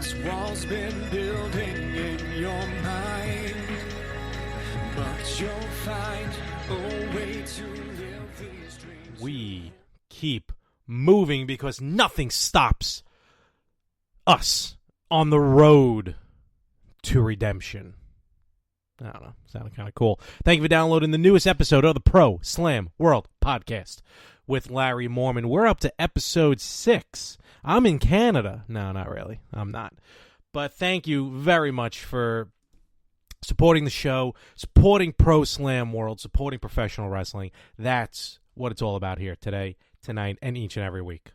This wall's been building in your mind, but you'll find a way to live these dreams. We keep moving because nothing stops us on the road to redemption. I don't know. Sounded kind of cool. Thank you for downloading the newest episode of the Pro Slam World Podcast with Larry Mormon. We're up to episode 6. I'm in Canada. No, not really. I'm not. But thank you very much for supporting the show, supporting Pro Slam World, supporting professional wrestling. That's what it's all about here today, tonight, and each and every week.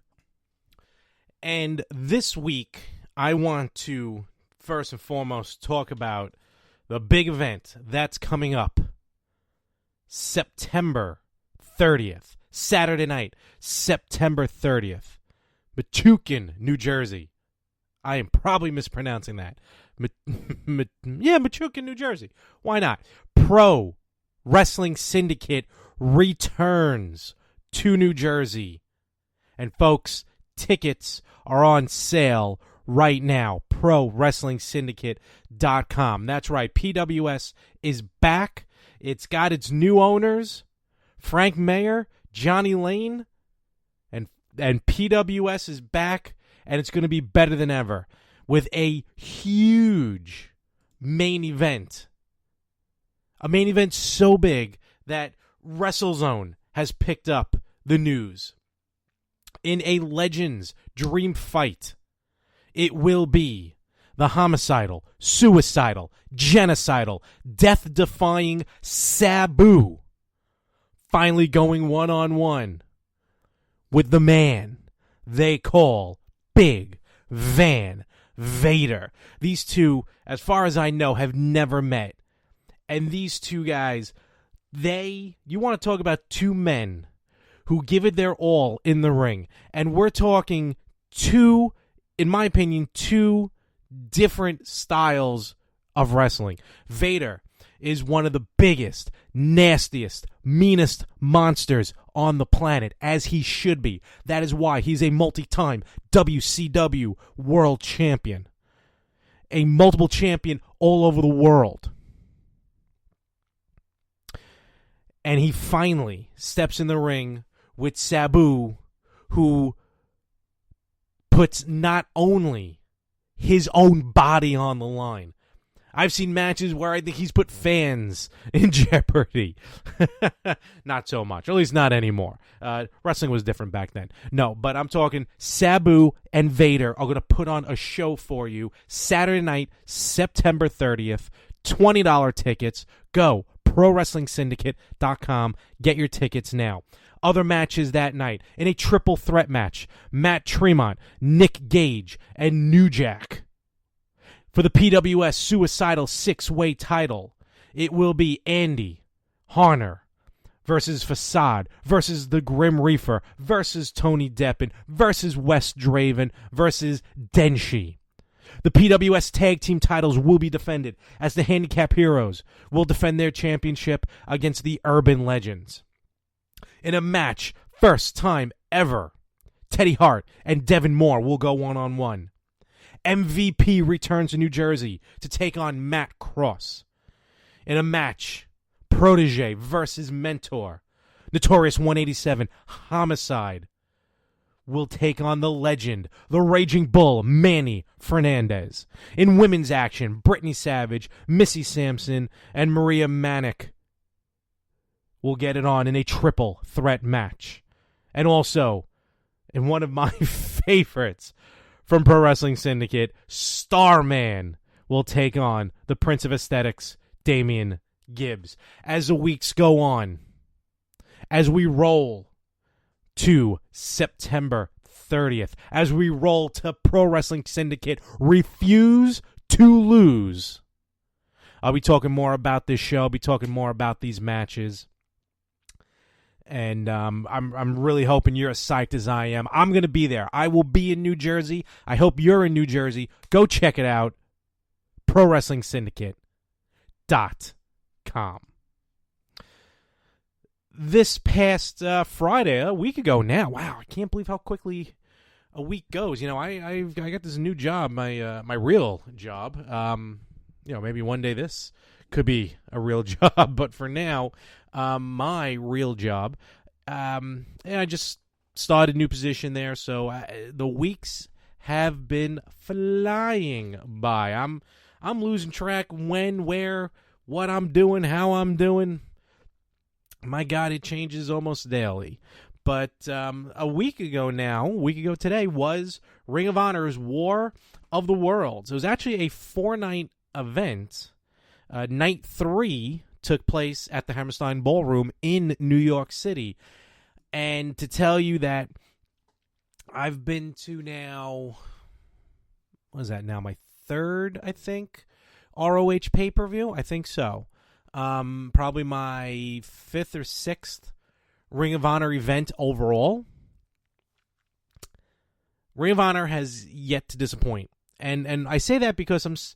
And this week, I want to first and foremost talk about the big event that's coming up September 30th, Saturday night, September 30th, Metuchen, New Jersey. I am probably mispronouncing that. Metuchen, New Jersey. Why not? Pro Wrestling Syndicate returns to New Jersey. And folks, tickets are on sale right now. ProWrestlingSyndicate.com. That's right. PWS is back. It's got its new owners, Frank Mayer, Johnny Lane, and PWS is back, and it's going to be better than ever with a huge main event. A main event so big that WrestleZone has picked up the news. In a Legends Dream Fight, it will be the homicidal, suicidal, genocidal, death-defying Sabu finally going one-on-one with the man they call Big Van Vader. These two, as far as I know, have never met. And these two guys, you want to talk about two men who give it their all in the ring. And we're talking two, in my opinion, two different styles of wrestling. Vader is one of the biggest, nastiest, meanest monsters on the planet, as he should be. That is why he's a multi-time WCW World Champion. A multiple champion all over the world. And he finally steps in the ring with Sabu, who puts not only his own body on the line. I've seen matches where I think he's put fans in jeopardy. Not so much, or at least not anymore. Wrestling was different back then. No, but I'm talking Sabu and Vader are going to put on a show for you Saturday night, September 30th. $20 tickets. Go, ProWrestlingSyndicate.com. Get your tickets now. Other matches that night in a triple threat match. Matt Tremont, Nick Gage, and New Jack. For the PWS Suicidal 6-Way title, it will be Andy Harner versus Facade versus the Grim Reaper versus Tony Deppen versus Wes Draven versus Denshi. The PWS Tag Team titles will be defended as the Handicap Heroes will defend their championship against the Urban Legends. In a match, first time ever, Teddy Hart and Devin Moore will go one-on-one. MVP returns to New Jersey to take on Matt Cross. In a match, Protege versus Mentor. Notorious 187 Homicide will take on the legend, the Raging Bull, Manny Fernandez. In women's action, Brittany Savage, Missy Sampson, and Maria Manic will get it on in a triple threat match. And also, in one of my favorites from Pro Wrestling Syndicate, Starman will take on the Prince of Aesthetics, Damian Gibbs. As the weeks go on, as we roll to September 30th, as we roll to Pro Wrestling Syndicate, Refuse to Lose, I'll be talking more about this show. I'll be talking more about these matches. And I'm really hoping you're as psyched as I am. I'm going to be there. I will be in New Jersey. I hope you're in New Jersey. Go check it out. ProWrestlingSyndicate.com. This past Friday, a week ago now. Wow, I can't believe how quickly a week goes. I got this new job, my real job. Maybe one day this could be a real job, but for now, my real job. And I just started a new position there, so the weeks have been flying by. I'm losing track when, where, what I'm doing, how I'm doing. My God, it changes almost daily. But a week ago today, was Ring of Honor's War of the Worlds. It was actually a 4-night event. Night 3 took place at the Hammerstein Ballroom in New York City. And to tell you that I've been to now, what is that now, my third, I think, ROH pay-per-view? I think so. Probably my 5th or 6th Ring of Honor event overall. Ring of Honor has yet to disappoint. And I say that because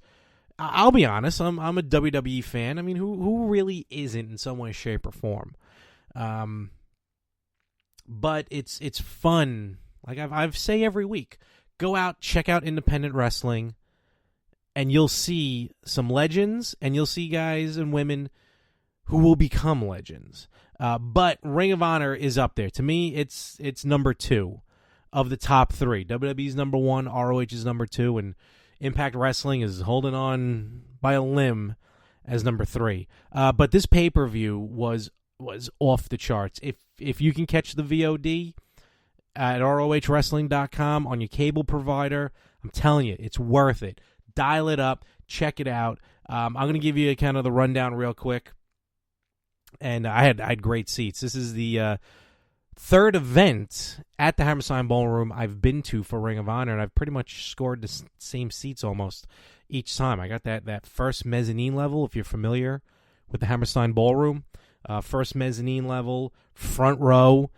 I'll be honest, I'm a WWE fan. I mean, who really isn't in some way, shape, or form? But it's fun. Like I say every week, go out, check out independent wrestling, and you'll see some legends, and you'll see guys and women who will become legends. But Ring of Honor is up there. To me, it's number 2 of the top 3. WWE's number 1, ROH is number 2, and Impact Wrestling is holding on by a limb as number 3. But this pay-per-view was off the charts. If you can catch the VOD at ROHWrestling.com on your cable provider, I'm telling you, it's worth it. Dial it up, check it out. I'm going to give you kind of the rundown real quick. And I had great seats. This is the third event at the Hammerstein Ballroom I've been to for Ring of Honor, and I've pretty much scored the same seats almost each time. I got that first mezzanine level, if you're familiar with the Hammerstein Ballroom. First mezzanine level, front row.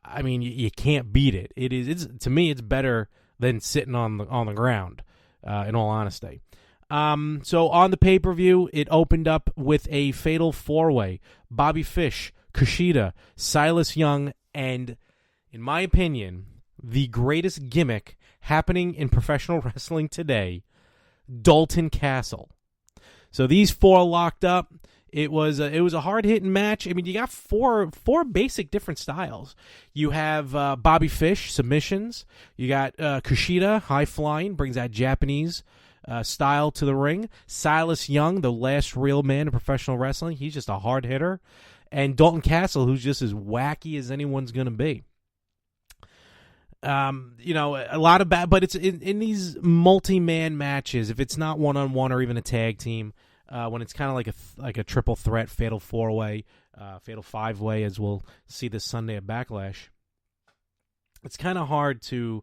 I mean, you can't beat it. It's to me, it's better than sitting on the ground. In all honesty. So on the pay-per-view, it opened up with a fatal 4-way. Bobby Fish, Kushida, Silas Young, and, in my opinion, the greatest gimmick happening in professional wrestling today, Dalton Castle. So these 4 locked up. It was a hard-hitting match. I mean, you got four basic different styles. You have Bobby Fish, submissions. You got Kushida, high-flying, brings that Japanese style to the ring. Silas Young, the last real man in professional wrestling. He's just a hard hitter. And Dalton Castle, who's just as wacky as anyone's going to be. A lot of bad, but it's in these multi-man matches, if it's not one-on-one or even a tag team, when it's kind of like a triple threat, fatal 4-way, fatal 5-way, as we'll see this Sunday at Backlash, it's kind of hard to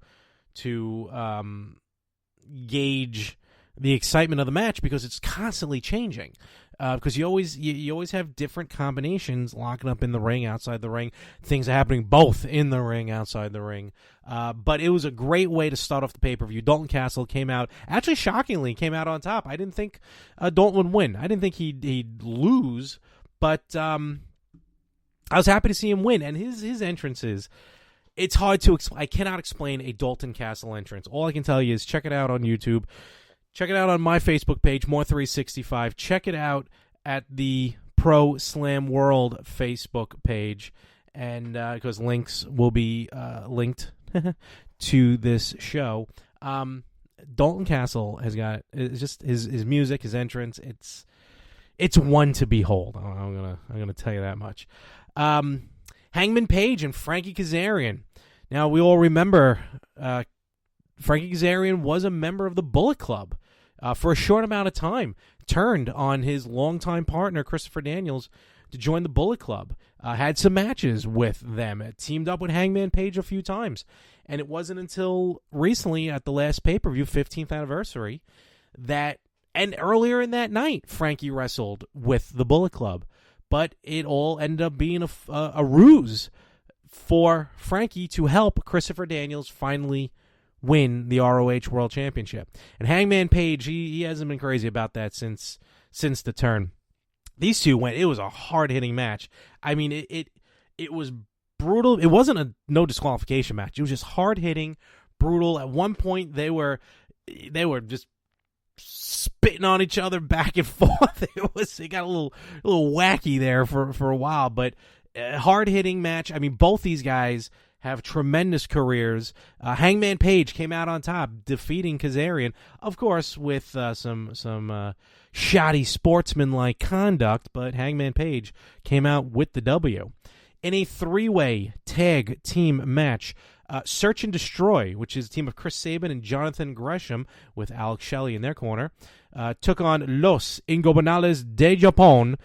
gauge the excitement of the match because it's constantly changing. Because you always have different combinations locking up in the ring, outside the ring. Things are happening both in the ring, outside the ring. But it was a great way to start off the pay-per-view. Dalton Castle came out, actually shockingly, came out on top. I didn't think Dalton would win. I didn't think he'd lose, but I was happy to see him win. And his entrances, it's hard to explain. I cannot explain a Dalton Castle entrance. All I can tell you is check it out on YouTube. Check it out on my Facebook page, More365. Check it out at the Pro Slam World Facebook page, and because links will be linked to this show. Dalton Castle has got just his music, his entrance. It's one to behold. I'm gonna tell you that much. Hangman Page and Frankie Kazarian. Now we all remember. Frankie Kazarian was a member of the Bullet Club for a short amount of time, turned on his longtime partner, Christopher Daniels, to join the Bullet Club. Had some matches with them, teamed up with Hangman Page a few times. And it wasn't until recently at the last pay-per-view, 15th anniversary, and earlier in that night, Frankie wrestled with the Bullet Club. But it all ended up being a ruse for Frankie to help Christopher Daniels finally win the ROH World Championship. And Hangman Page, he hasn't been crazy about that since the turn. These two it was a hard-hitting match. I mean, it was brutal. It wasn't a no disqualification match. It was just hard-hitting, brutal. At one point, they were just spitting on each other back and forth. It got a little wacky there for a while, but hard hitting match. I mean, both these guys have tremendous careers. Hangman Page came out on top, defeating Kazarian, of course, with some shoddy sportsmanlike conduct, but Hangman Page came out with the W. In a three-way tag team match, Search and Destroy, which is a team of Chris Sabin and Jonathan Gresham, with Alex Shelley in their corner, took on Los Ingobernables de Japón,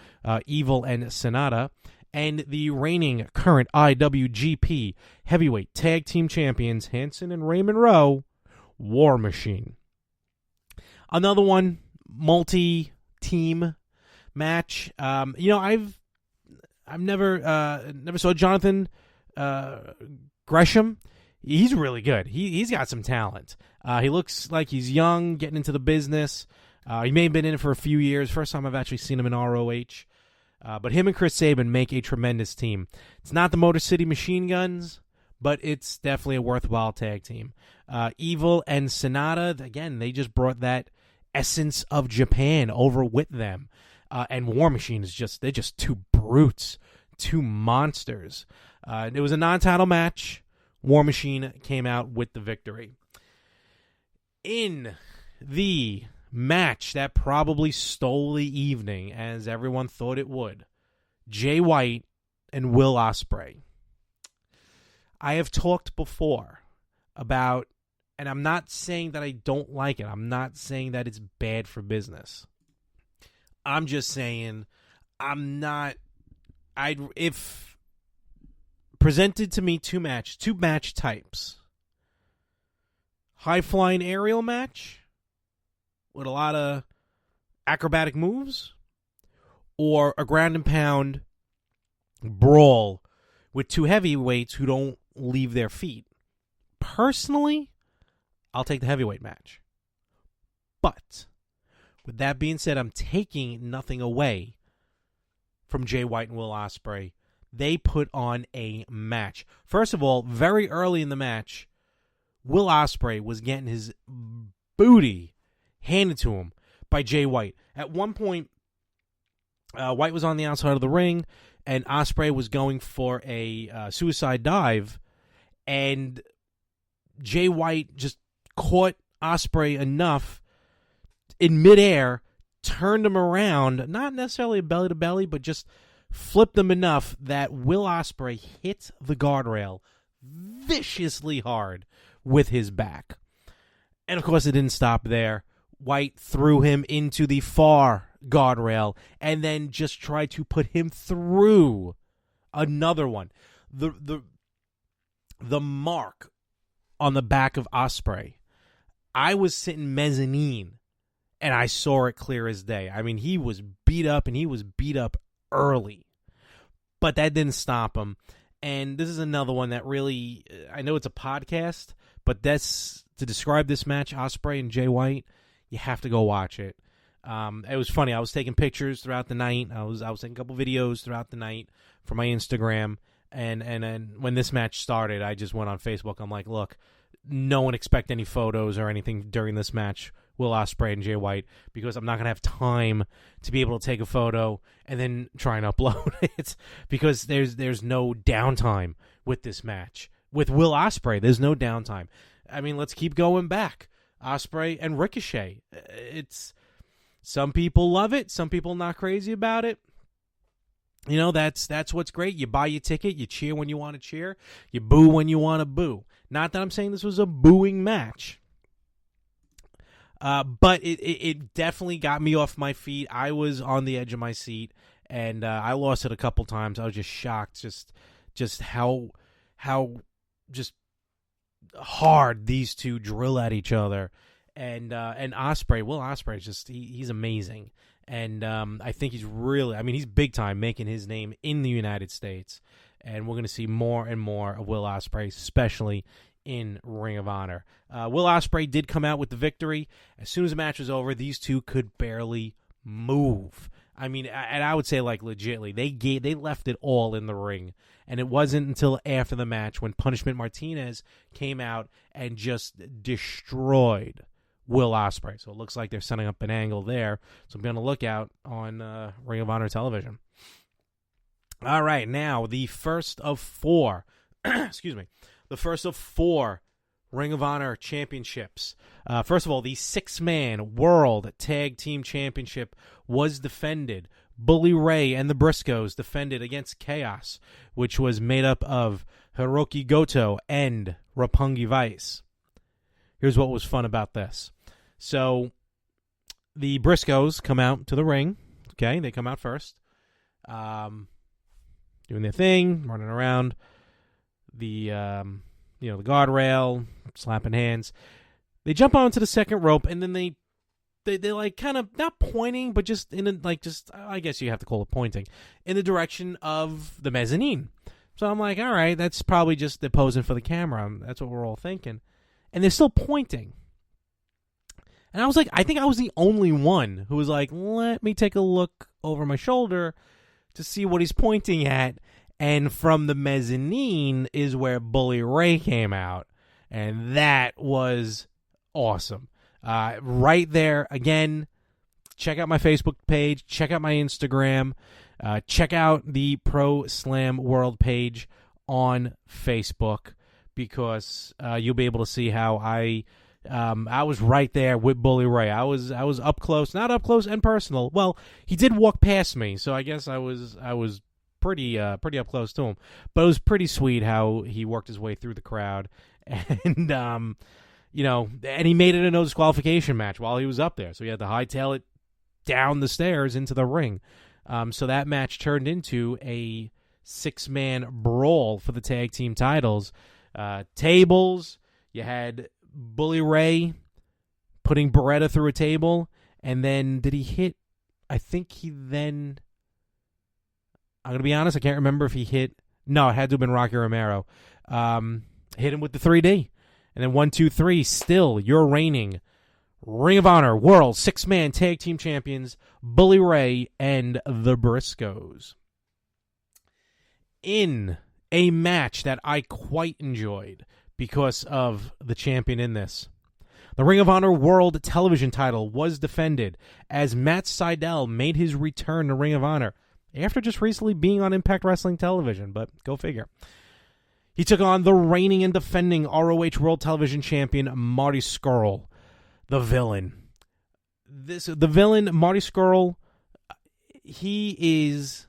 Evil and Sonata, and the reigning current IWGP Heavyweight Tag Team Champions, Hanson and Raymond Rowe, War Machine. Another one, multi-team match. I've never saw Jonathan Gresham. He's really good. He's got some talent. He looks like he's young, getting into the business. He may have been in it for a few years. First time I've actually seen him in ROH. But him and Chris Sabin make a tremendous team. It's not the Motor City Machine Guns, but it's definitely a worthwhile tag team. Evil and Sonata, again, they just brought that essence of Japan over with them. And War Machine they're just two brutes, two monsters. It was a non-title match. War Machine came out with the victory. In the match that probably stole the evening, as everyone thought it would, Jay White and Will Osprey. I have talked before about, and I'm not saying that I don't like it. I'm not saying that it's bad for business. I'm just saying if presented to me two match types, high-flying aerial match with a lot of acrobatic moves, or a ground and pound brawl with two heavyweights who don't leave their feet. Personally, I'll take the heavyweight match. But with that being said, I'm taking nothing away from Jay White and Will Osprey. They put on a match. First of all, very early in the match, Will Osprey was getting his booty handed to him by Jay White. At one point, White was on the outside of the ring, and Osprey was going for a suicide dive, and Jay White just caught Osprey enough in midair, turned him around, not necessarily belly to belly, but just flipped him enough that Will Osprey hit the guardrail viciously hard with his back. And of course, it didn't stop there. White threw him into the far guardrail and then just tried to put him through another one. The mark on the back of Osprey, I was sitting mezzanine and I saw it clear as day. I mean, he was beat up, and he was beat up early. But that didn't stop him. And this is another one that really, I know it's a podcast, but that's to describe this match, Osprey and Jay White, you have to go watch it. It was funny. I was taking pictures throughout the night. I was taking a couple videos throughout the night for my Instagram. And when this match started, I just went on Facebook. I'm like, look, no one expect any photos or anything during this match, Will Osprey and Jay White, because I'm not going to have time to be able to take a photo and then try and upload it, because there's no downtime with this match. With Will Osprey, there's no downtime. I mean, let's keep going back. Osprey and Ricochet. It's some people love it, some people not crazy about it. You know, that's what's great. You buy your ticket, you cheer when you want to cheer, you boo when you want to boo. Not that I'm saying this was a booing match. But it definitely got me off my feet. I was on the edge of my seat, and I lost it a couple times. I was just shocked, just how just hard these two drill at each other. And Osprey, Will Osprey, he's amazing. And I think he's big time, making his name in the United States. And we're going to see more and more of Will Osprey, especially in Ring of Honor. Will Osprey did come out with the victory. As soon as the match was over, these two could barely move. I mean, and I would say like legitly, they left it all in the ring. And it wasn't until after the match when Punishment Martinez came out and just destroyed Will Osprey. So it looks like they're setting up an angle there. So I'm going to look out on Ring of Honor television. All right, now the first of 4, excuse me, the first of 4 Ring of Honor championships. First of all, the 6-man World Tag Team Championship was defended. Bully Ray and the Briscoes defended against Chaos, which was made up of Hiroki Goto and Roppongi Vice. Here's what was fun about this. So, the Briscoes come out to the ring. Okay, they come out first. Doing their thing, running around the guardrail, slapping hands. They jump onto the second rope, and then they like kind of not pointing, but just I guess you have to call it pointing in the direction of the mezzanine. So I'm like, all right, that's probably just they're posing for the camera. That's what we're all thinking, and they're still pointing. And I was like, I think I was the only one who was like, let me take a look over my shoulder to see what he's pointing at. And from the mezzanine is where Bully Ray came out, and that was awesome. Right there, again, check out my Facebook page, check out my Instagram, check out the Pro Slam World page on Facebook, because you'll be able to see how I was right there with Bully Ray. I was up close, not up close and personal. Well, he did walk past me, so I guess I was pretty up close to him. But it was pretty sweet how he worked his way through the crowd, and and he made it a no disqualification match while he was up there. So he had to hightail it down the stairs into the ring. So that match turned into a 6-man brawl for the tag team titles. Tables. You had Bully Ray putting Beretta through a table, and then did he hit? I think he then. I'm going to be honest, I can't remember if he hit. No, it had to have been Rocky Romero. Hit him with the 3D. And then 1, 2, 3, still your reigning Ring of Honor World 6-man Tag Team Champions, Bully Ray and the Briscoes. In a match that I quite enjoyed because of the champion in this, the Ring of Honor World Television title was defended as Matt Sidell made his return to Ring of Honor after just recently being on Impact Wrestling Television, but go figure. He took on the reigning and defending ROH World Television Champion, Marty Scarl, the villain. The villain, Marty Scarl, he is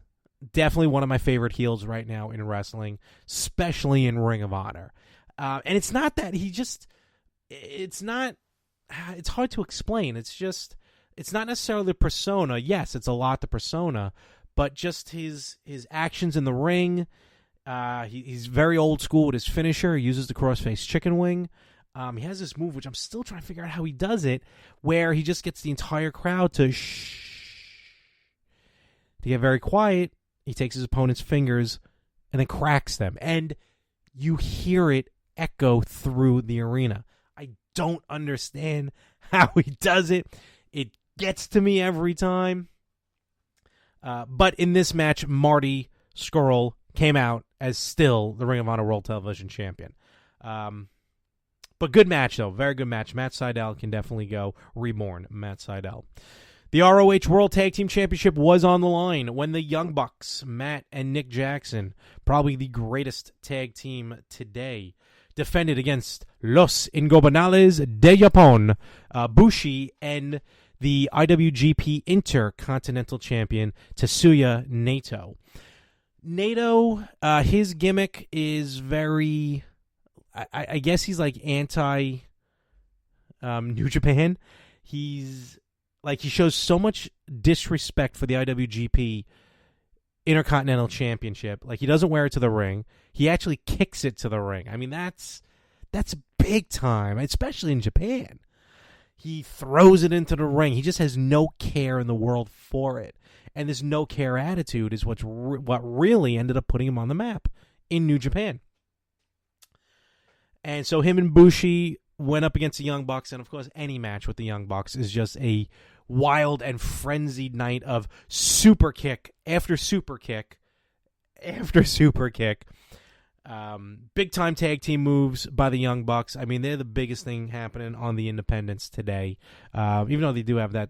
definitely one of my favorite heels right now in wrestling, especially in Ring of Honor. And it's not that it's hard to explain. It's not necessarily the persona. Yes, it's a lot the persona, but just his actions in the ring. He's very old school with his finisher. He uses the crossface chicken wing. He has this move, which I'm still trying to figure out how he does it, where he just gets the entire crowd to get very quiet. He takes his opponent's fingers and then cracks them. And you hear it echo through the arena. I don't understand how he does it. It gets to me every time. But in this match, Marty Scarl came out as still the Ring of Honor World Television Champion. But good match, though. Very good match. Matt Sidell can definitely go. Reborn Matt Sidell. The ROH World Tag Team Championship was on the line when the Young Bucks, Matt and Nick Jackson, probably the greatest tag team today, defended against Los Ingobernables de Japón, Bushi, and the IWGP Intercontinental Champion, Tetsuya Naito. Naito, his gimmick is very, I guess he's like anti New Japan. He shows so much disrespect for the IWGP Intercontinental Championship. Like, he doesn't wear it to the ring. He actually kicks it to the ring. I mean, that's big time, especially in Japan. He throws it into the ring. He just has no care in the world for it. And this no-care attitude is what really ended up putting him on the map in New Japan. And so him and Bushi went up against the Young Bucks, and of course any match with the Young Bucks is just a wild and frenzied night of super kick after super kick after super kick. Big time tag team moves by the Young Bucks. I mean, they're the biggest thing happening on the independents today. Even though they do have that,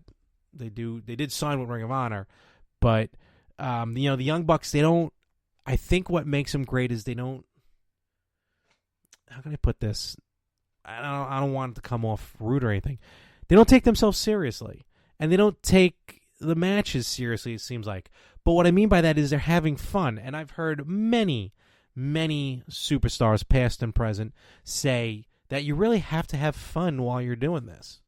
they did sign with Ring of Honor, but the Young Bucks, they don't. I think what makes them great is they don't. How can I put this? I don't want it to come off rude or anything. They don't take themselves seriously, and they don't take the matches seriously. It seems like, but what I mean by that is they're having fun, and I've heard many superstars, past and present, say that you really have to have fun while you're doing this.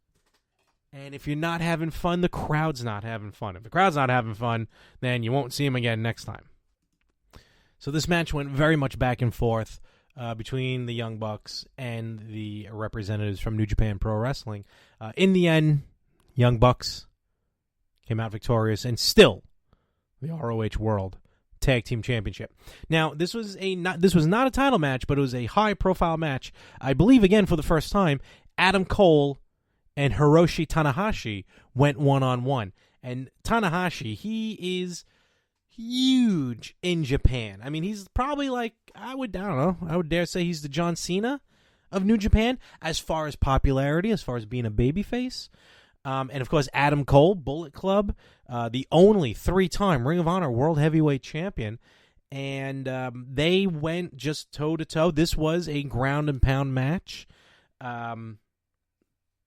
And if you're not having fun, the crowd's not having fun. If the crowd's not having fun, then you won't see them again next time. So this match went very much back and forth between the Young Bucks and the representatives from New Japan Pro Wrestling. In the end, Young Bucks came out victorious and still the ROH World Tag Team Championship. Now, this was not a title match, but it was a high-profile match. I believe, again, for the first time, Adam Cole and Hiroshi Tanahashi went one-on-one. And Tanahashi, he is huge in Japan. I mean, he's probably like, I would dare say he's the John Cena of New Japan as far as popularity, as far as being a babyface. And, of course, Adam Cole, Bullet Club, the only 3-time Ring of Honor World Heavyweight Champion. And they went just toe-to-toe. This was a ground-and-pound match.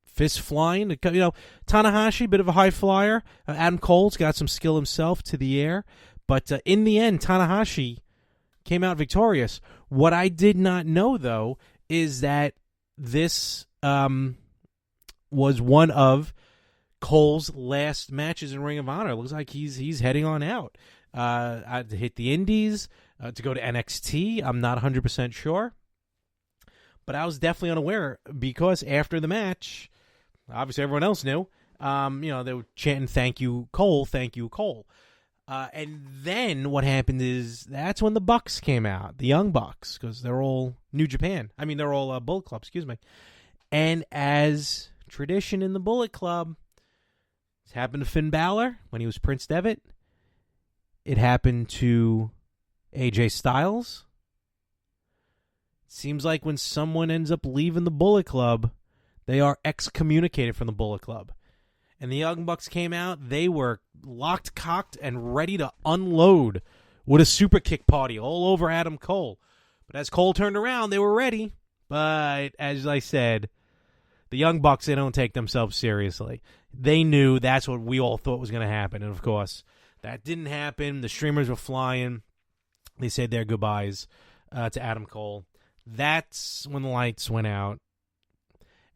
Fist flying. Tanahashi, bit of a high flyer. Adam Cole's got some skill himself to the air. But in the end, Tanahashi came out victorious. What I did not know, though, is that this was one of Cole's last matches in Ring of Honor. It looks like he's heading on out to hit the Indies, to go to NXT. I'm not 100% sure. But I was definitely unaware because after the match, obviously everyone else knew, they were chanting, "Thank you, Cole, thank you, Cole." And then what happened is that's when the Bucks came out, the Young Bucks, because they're all New Japan. I mean, they're all Bullet Club, excuse me. And as tradition in the Bullet Club, it happened to Finn Balor when he was Prince Devitt. It happened to AJ Styles. It seems like when someone ends up leaving the Bullet Club, they are excommunicated from the Bullet Club. And the Young Bucks came out. They were locked, cocked, and ready to unload with a super kick party all over Adam Cole. But as Cole turned around, they were ready. But as I said, the Young Bucks, they don't take themselves seriously. They knew that's what we all thought was going to happen. And, of course, that didn't happen. The streamers were flying. They said their goodbyes to Adam Cole. That's when the lights went out.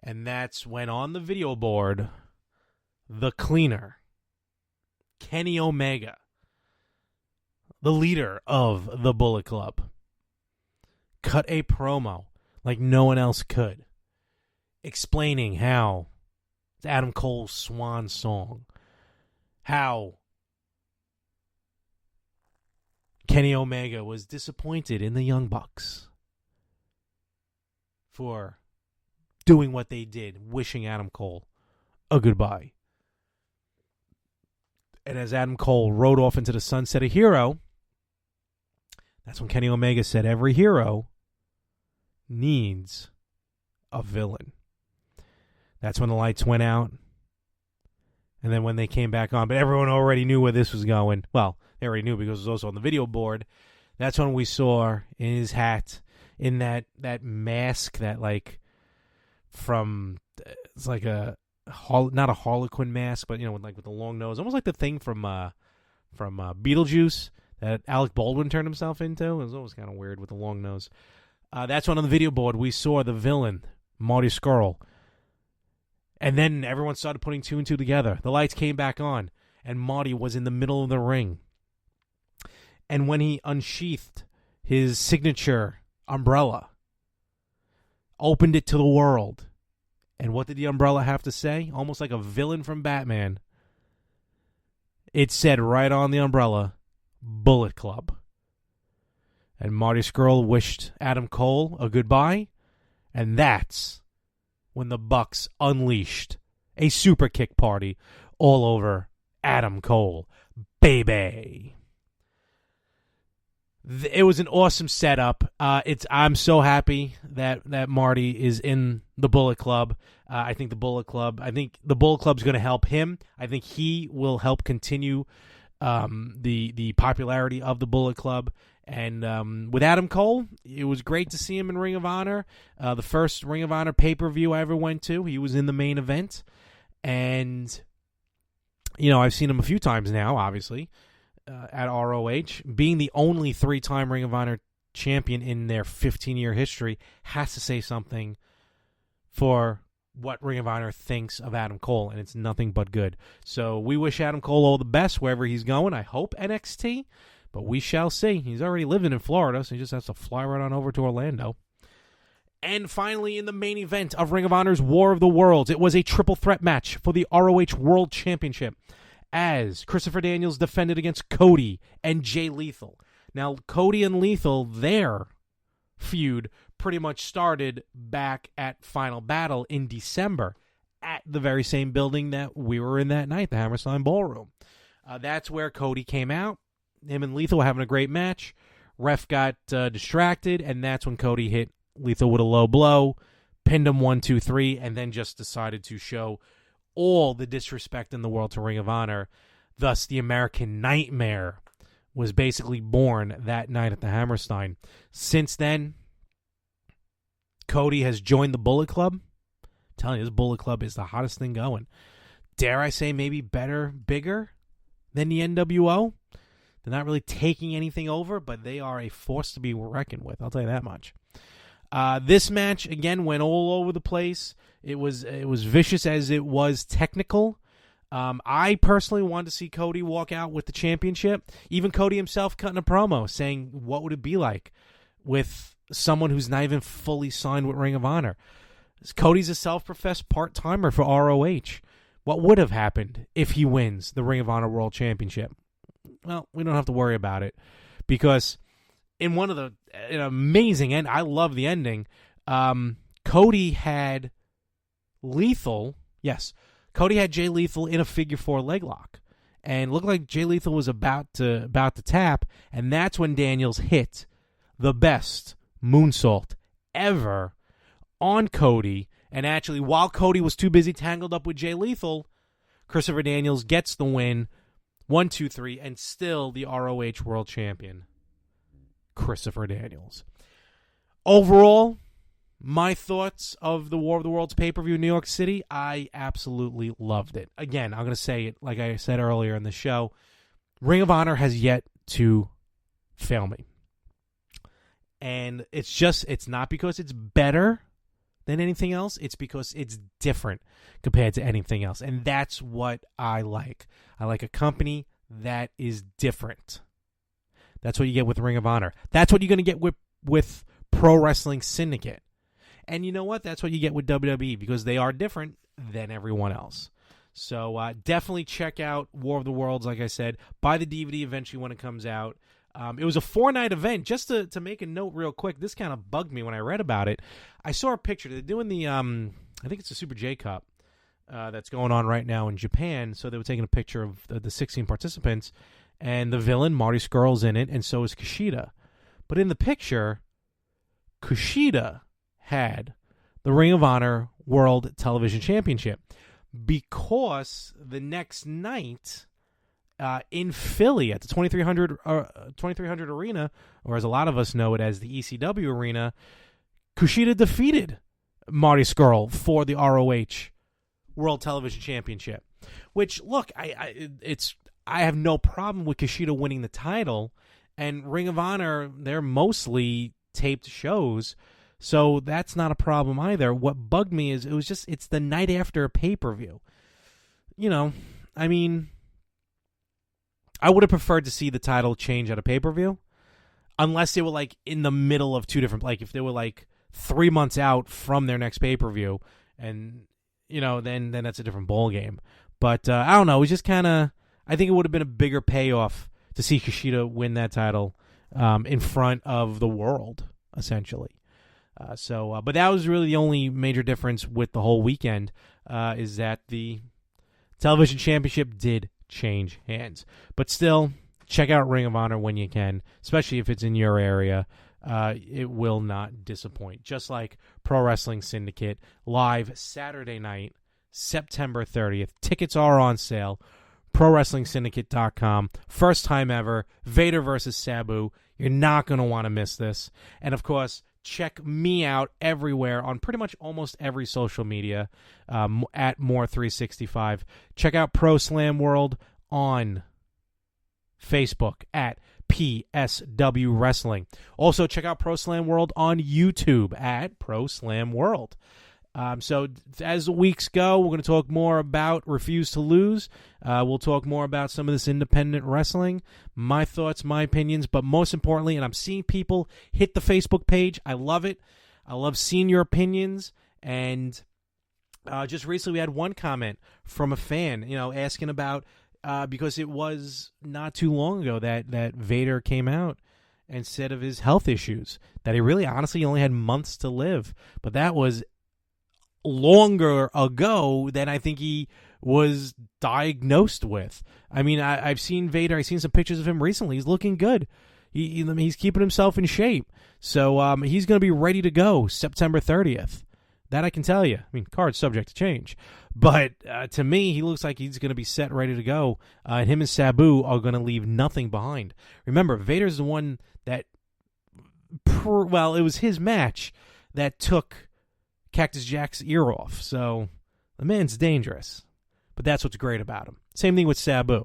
And that's when on the video board, the cleaner, Kenny Omega, the leader of the Bullet Club, cut a promo like no one else could, explaining how it's Adam Cole's swan song, how Kenny Omega was disappointed in the Young Bucks for doing what they did, wishing Adam Cole a goodbye. And as Adam Cole rode off into the sunset a hero, that's when Kenny Omega said every hero needs a villain. That's when the lights went out. And then when they came back on, but everyone already knew where this was going. Well, they already knew because it was also on the video board. That's when we saw in his hat, in that mask, that like from, it's like a, not a Harlequin mask, but with the long nose, almost like the thing from Beetlejuice that Alec Baldwin turned himself into. It was always kind of weird with the long nose. That's when on the video board we saw the villain, Marty Scarl. And then everyone started putting two and two together. The lights came back on, and Marty was in the middle of the ring. And when he unsheathed his signature umbrella, opened it to the world, and what did the umbrella have to say? Almost like a villain from Batman. It said right on the umbrella, Bullet Club. And Marty Scurll wished Adam Cole a goodbye. And that's when the Bucks unleashed a super kick party all over Adam Cole, baby. It was an awesome setup. I'm so happy that Marty is in the Bullet Club. I think the Bullet Club's going to help him. I think he will help continue the popularity of the Bullet Club. And with Adam Cole, it was great to see him in Ring of Honor. The first Ring of Honor pay-per-view I ever went to, he was in the main event. And, I've seen him a few times now, obviously. At ROH, being the only 3-time Ring of Honor champion in their 15-year history has to say something for what Ring of Honor thinks of Adam Cole, and it's nothing but good. So we wish Adam Cole all the best wherever he's going. I hope NXT, but we shall see. He's already living in Florida, so he just has to fly right on over to Orlando. And finally, in the main event of Ring of Honor's War of the Worlds, it was a triple threat match for the ROH World Championship, as Christopher Daniels defended against Cody and Jay Lethal. Now, Cody and Lethal, their feud pretty much started back at Final Battle in December at the very same building that we were in that night, the Hammerstein Ballroom. That's where Cody came out. Him and Lethal were having a great match. Ref got distracted, and that's when Cody hit Lethal with a low blow, pinned him 1, 2, 3, and then just decided to show all the disrespect in the world to Ring of Honor. Thus, the American Nightmare was basically born that night at the Hammerstein. Since then, Cody has joined the Bullet Club. I'm telling you, this Bullet Club is the hottest thing going. Dare I say maybe better, bigger than the NWO? They're not really taking anything over, but they are a force to be reckoned with. I'll tell you that much. This match, again, went all over the place. It was vicious as it was technical. I personally wanted to see Cody walk out with the championship. Even Cody himself cutting a promo saying, what would it be like with someone who's not even fully signed with Ring of Honor? Cody's a self-professed part-timer for ROH. What would have happened if he wins the Ring of Honor World Championship? Well, we don't have to worry about it, because in an amazing end, I love the ending, Cody had Lethal, yes, Cody had Jay Lethal in a figure 4 leg lock, and looked like Jay Lethal was about to tap, and that's when Daniels hit the best moonsault ever on Cody. And actually, while Cody was too busy tangled up with Jay Lethal, Christopher Daniels gets the win, 1, 2, 3, and still the ROH World Champion, Christopher Daniels. Overall, my thoughts of the War of the Worlds pay-per-view in New York City, I absolutely loved it. Again, I'm going to say it like I said earlier in the show. Ring of Honor has yet to fail me. And it's not because it's better than anything else. It's because it's different compared to anything else. And that's what I like. I like a company that is different. That's what you get with Ring of Honor. That's what you're going to get with Pro Wrestling Syndicate. And you know what? That's what you get with WWE, because they are different than everyone else. So definitely check out War of the Worlds, like I said. Buy the DVD eventually when it comes out. It was a 4-night event. Just to make a note real quick, this kind of bugged me when I read about it. I saw a picture. They're doing the, I think it's the Super J Cup that's going on right now in Japan. So they were taking a picture of the 16 participants. And the villain, Marty Scarl's in it, and so is Kushida. But in the picture, Kushida had the Ring of Honor World Television Championship, because the next night in Philly at the 2300 Arena, or as a lot of us know it as the ECW Arena, Kushida defeated Marty Scarl for the ROH World Television Championship. Which, look, I have no problem with Kushida winning the title, and Ring of Honor, they're mostly taped shows, so that's not a problem either. What bugged me is it's the night after a pay-per-view. I mean, I would have preferred to see the title change at a pay-per-view, unless they were like in the middle of two different, like if they were like 3 months out from their next pay-per-view, and then that's a different ball game. But I don't know. It was just kind of, I think it would have been a bigger payoff to see Kushida win that title in front of the world, essentially. But that was really the only major difference with the whole weekend, is that the Television Championship did change hands. But still, check out Ring of Honor when you can, especially if it's in your area. It will not disappoint. Just like Pro Wrestling Syndicate, live Saturday night, September 30th. Tickets are on sale. ProWrestlingSyndicate.com. First time ever. Vader versus Sabu. You're not going to want to miss this. And, of course, check me out everywhere on pretty much almost every social media at More365. Check out Pro Slam World on Facebook at PSW Wrestling. Also, check out Pro Slam World on YouTube at Pro Slam World. So as the weeks go, we're going to talk more about Refuse to Lose. We'll talk more about some of this independent wrestling, my thoughts, my opinions, but most importantly, and I'm seeing people hit the Facebook page. I love it. I love seeing your opinions. And just recently we had one comment from a fan, asking about, because it was not too long ago that Vader came out and said of his health issues, that he really honestly only had months to live. But that was longer ago than I think he was diagnosed with. I mean, I've seen Vader. I've seen some pictures of him recently. He's looking good. He's keeping himself in shape. So he's going to be ready to go September 30th. That I can tell you. I mean, card's subject to change. But to me, he looks like he's going to be set, ready to go. And him and Sabu are going to leave nothing behind. Remember, Vader's the one that, it was his match that took Cactus Jack's ear off. So the man's dangerous. But that's what's great about him. Same thing with Sabu.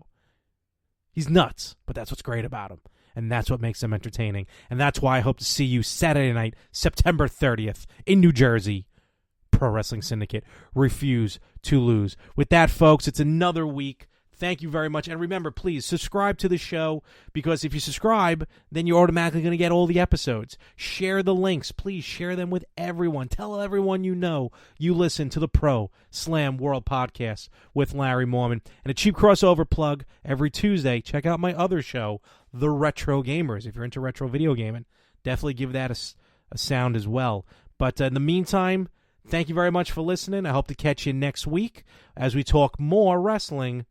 He's nuts, but that's what's great about him. And that's what makes him entertaining. And that's why I hope to see you Saturday night, September 30th in New Jersey. Pro Wrestling Syndicate. Refuse to lose. With that, folks, it's another week. Thank you very much. And remember, please subscribe to the show, because if you subscribe, then you're automatically going to get all the episodes. Share the links. Please share them with everyone. Tell everyone you know you listen to the Pro Slam World Podcast with Larry Mormon. And a cheap crossover plug, every Tuesday, check out my other show, The Retro Gamers. If you're into retro video gaming, definitely give that a sound as well. But in the meantime, thank you very much for listening. I hope to catch you next week as we talk more wrestling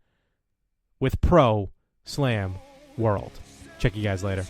with Pro Slam World. Check you guys later.